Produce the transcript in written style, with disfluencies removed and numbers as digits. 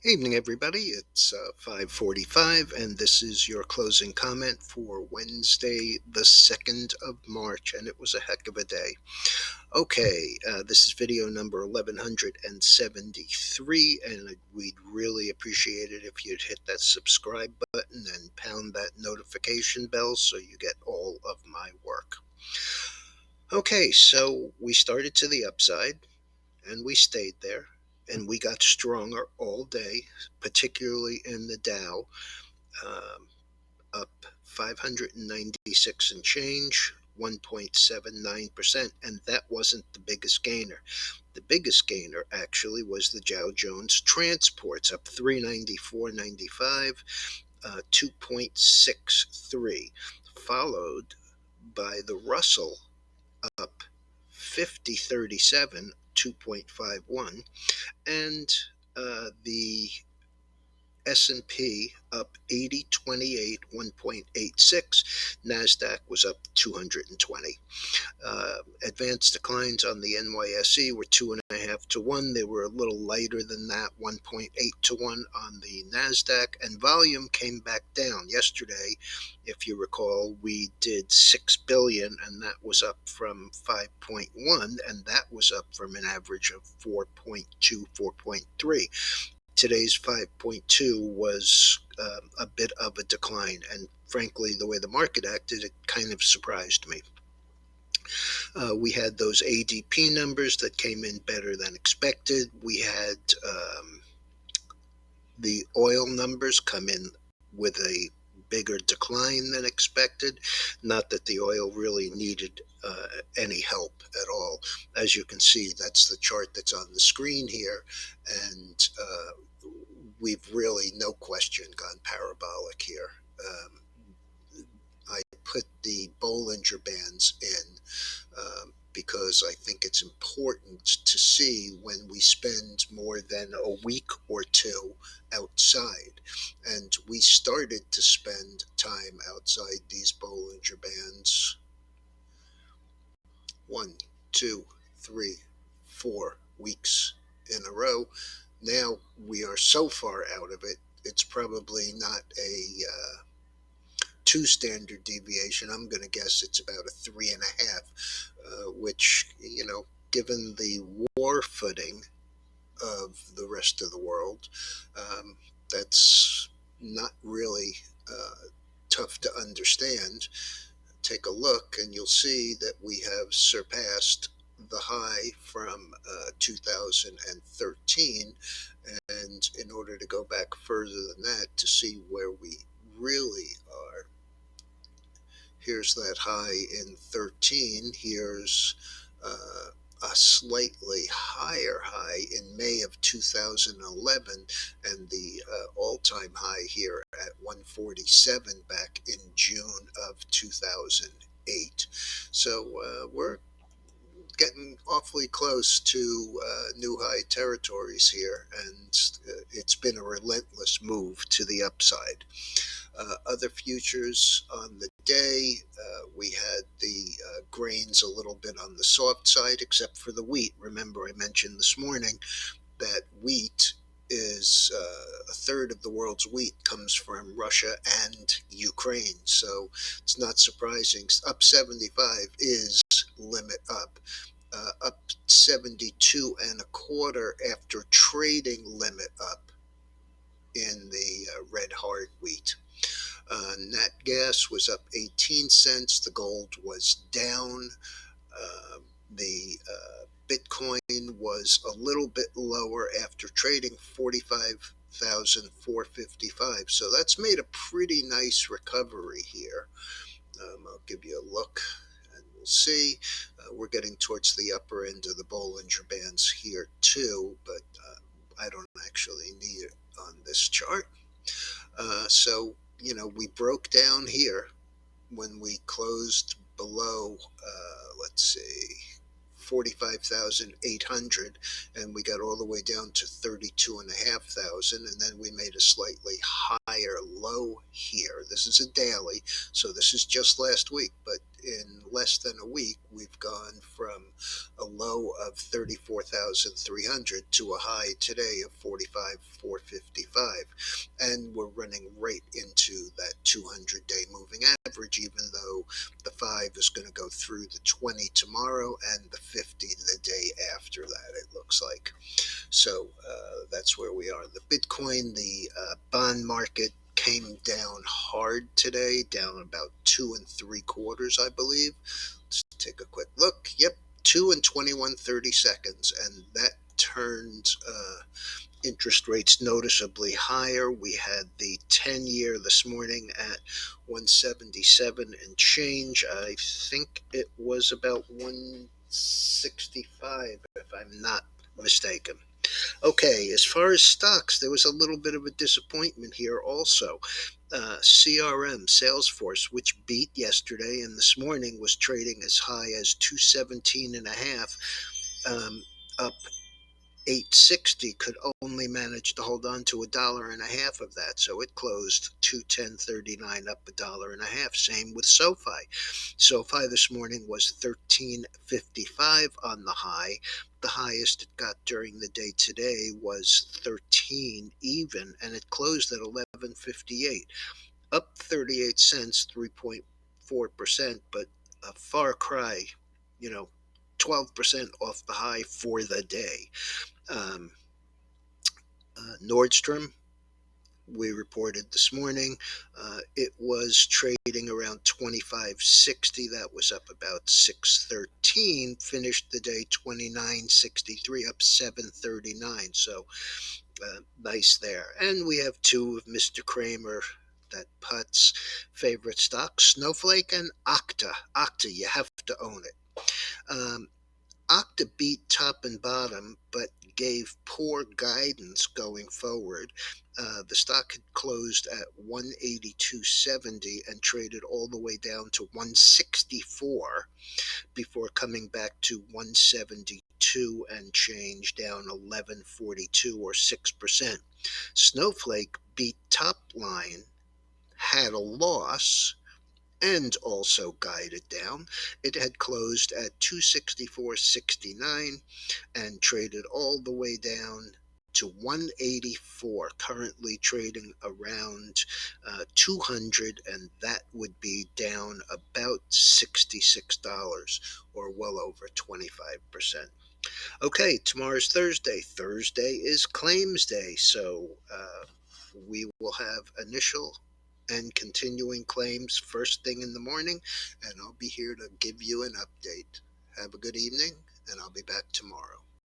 Evening, everybody. It's 5:45, and this is your closing comment for Wednesday, the 2nd of March, and it was a heck of a day. Okay, this is video number 1173, and we'd really appreciate it if you'd hit that subscribe button and pound that notification bell so you get all of my work. Okay, so we started to the upside and we stayed there and we got stronger all day, particularly in the Dow, um, up 596 and change, 1.79%, and that wasn't the biggest gainer. The biggest gainer actually was the Dow Jones Transports, up 394.95, 2.63, followed by the Russell, up 50.37, 2.51, and the S&P up 80.28, 1.86. NASDAQ was up 220. Advanced declines on the NYSE were 2.5 to 1. They were a little lighter than that, 1.8 to 1 on the NASDAQ, and volume came back down. Yesterday, if you recall, we did 6 billion, and that was up from 5.1, and that was up from an average of 4.2, 4.3. Today's 5.2 was a bit of a decline, and frankly, the way the market acted, it kind of surprised me. We had those ADP numbers that came in better than expected. We had the oil numbers come in with a bigger decline than expected. Not that the oil really needed any help at all. As you can see, that's the chart that's on the screen here, and we've really, no question, gone parabolic here. I put the Bollinger Bands in because I think it's important to see when we spend more than a week or two outside. And we started to spend time outside these Bollinger Bands 1, 2, 3, 4 weeks in a row. Now we are so far out of it, it's probably not a 2 standard deviation. I'm going to guess it's about a 3.5, which, given the war footing of the rest of the world, that's not really tough to understand. Take a look and you'll see that we have surpassed the high from 2013, and in order to go back further than that to see where we really are, here's that high in 13, here's a slightly higher high in May of 2011, and the all-time high here at 147 back in June of 2008. So we're getting awfully close to new high territories here, and it's been a relentless move to the upside. Other futures on the day, we had the grains a little bit on the soft side, except for the wheat. Remember, I mentioned this morning that wheat is a third of the world's wheat comes from Russia and Ukraine. So it's not surprising. Up 75 is limit up. Up 72 and a quarter after trading limit up in the red hard wheat. Nat gas was up 18 cents. The gold was down. The Bitcoin was a little bit lower after trading 45,455. So that's made a pretty nice recovery here. I'll give you a look and we'll see. We're getting towards the upper end of the Bollinger Bands here too, but I don't actually need it on this chart. So we broke down here when we closed below, let's see, 45,800, and we got all the way down to 32,500, and then we made a slightly higher low here. This is a daily, so this is just last week, but in less than a week, we've gone from a low of 34,300 to a high today of 45,455. And we're running right into that 200-day moving average, even though the 5 is going to go through the 20 tomorrow and the 50 the day after that, it looks like. So that's where we are. The Bitcoin, the bond market came down hard today, down about 2 and 3/4, I believe. Let's take a quick look. Yep, 2 and 21/30, and that turned interest rates noticeably higher. We had the 10-year this morning at 177 and change. I think it was about 165, if I'm not mistaken. Okay, as far as stocks, there was a little bit of a disappointment here also. CRM, Salesforce, which beat yesterday and this morning was trading as high as 217 and a half, up 860, could only manage to hold on to $1.50 of that. So it closed 210.39, up $1.50. Same with SoFi. SoFi this morning was 13.55 on the high. The highest it got during the day today was 13 even, and it closed at 11.58, up 38 cents, 3.4%, but a far cry, you know, 12% off the high for the day. Um, Nordstrom, we reported this morning, it was trading around 25.60. That was up about 613. Finished the day 29.63, up 739. So nice there. And we have two of Mr. Kramer, that puts favorite stocks, Snowflake and OKTA. OKTA, you have to own it. OKTA beat top and bottom, but gave poor guidance going forward. The stock had closed at 182.70 and traded all the way down to 164 before coming back to 172 and change, down 11.42 or 6%. Snowflake beat top line, had a loss, and also guided down. It had closed at 264.69 and traded all the way down to 184, currently trading around 200, and that would be down about $66 or well over 25%. Okay, tomorrow's Thursday. Thursday is claims day, so we will have initial and continuing claims first thing in the morning, and I'll be here to give you an update. Have a good evening, and I'll be back tomorrow.